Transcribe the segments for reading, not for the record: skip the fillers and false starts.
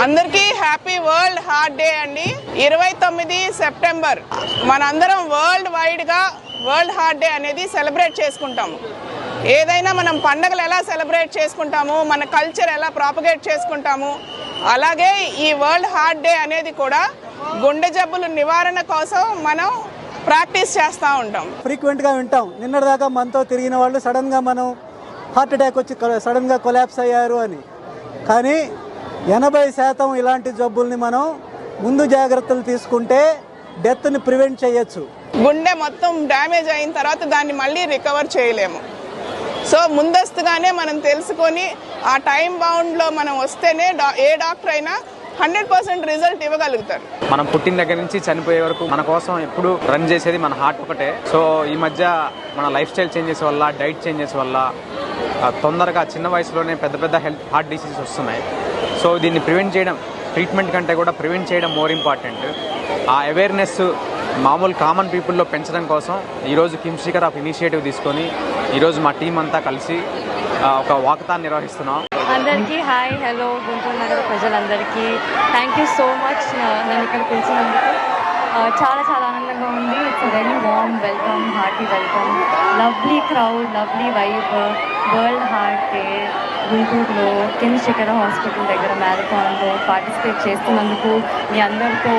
అందరికీ happy world heart day అండి. 29 September మనందరం వరల్డ్ వైడ్గా వరల్డ్ హార్ట్ డే అనేది సెలబ్రేట్ చేసుకుంటాము. ఏదైనా మనం పండగలు ఎలా సెలబ్రేట్ చేసుకుంటాము, మన కల్చర్ ఎలా ప్రాపగేట్ చేసుకుంటాము, అలాగే ఈ వరల్డ్ హార్ట్ డే అనేది కూడా గుండె జబ్బుల నివారణ కోసం మనం ప్రాక్టీస్ చేస్తూ ఉంటాం. ఫ్రీక్వెంట్గా వింటాం. నిన్నటిదాకా మనతో తిరిగిన వాళ్ళు సడన్గా మనం హార్ట్ అటాక్ వచ్చి సడన్గా కొలాప్స్ అయ్యారు అని. కానీ 80% ఇలాంటి జబ్బుల్ని మనం ముందు జాగ్రత్తలు తీసుకుంటే డెత్ని ప్రివెంట్ చేయొచ్చు. గుండె మొత్తం డ్యామేజ్ అయిన తర్వాత దాన్ని మళ్ళీ రికవర్ చేయలేము. సో ముందస్తుగానే మనం తెలుసుకొని ఆ టైం బౌండ్లో మనం వస్తేనే ఏ డాక్టర్ అయినా 100% రిజల్ట్ ఇవ్వగలుగుతారు. మనం పుట్టిన దగ్గర నుంచి చనిపోయే వరకు మన కోసం ఎప్పుడు రన్ చేసేది మన హార్ట్ ఒకటే. సో ఈ మధ్య మన లైఫ్ స్టైల్ చేంజెస్ వల్ల, డైట్ చేంజెస్ వల్ల తొందరగా చిన్న వయసులోనే పెద్ద పెద్ద హార్ట్ డిసీజెస్ వస్తున్నాయి. సో దీన్ని ప్రివెంట్ చేయడం, ట్రీట్మెంట్ కంటే కూడా ప్రివెంట్ చేయడం మోర్ ఇంపార్టెంట్. ఆ అవేర్నెస్ మామూలు కామన్ పీపుల్లో పెంచడం కోసం ఈరోజు కిమ్స్ ఆఫ్ ఇనిషియేటివ్ తీసుకొని ఈరోజు మా టీం అంతా కలిసి ఒక వాకథాన్ నిర్వహిస్తున్నాం. అందరికీ హాయ్, హలో గుంటూరు నగర ప్రజలందరికీ థ్యాంక్ యూ సో మచ్ నేను ఇక్కడ పిలిచినందుకు. చాలా చాలా ఆనందంగా ఉంది. It's very warm welcome, hearty welcome, lovely crowd, lovely vibe. World heart day గుంటూరులో కిమ్స్ హాస్పిటల్ దగ్గర మ్యారథాన్లో పార్టిసిపేట్ చేస్తున్నందుకు, మీ అందరితో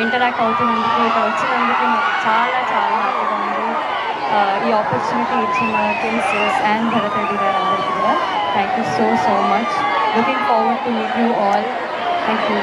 ఇంటరాక్ట్ అవుతున్నందుకు, ఇక్కడ వచ్చినందుకు నాకు చాలా చాలా హ్యాపీగా ఉంది. ఈ ఆపర్చునిటీ ఇచ్చిన కిమ్స్ అండ్ భరత్ రెడ్డి గారు అందరికీ కూడా thank you so much. Looking forward to meet you all. Thank you.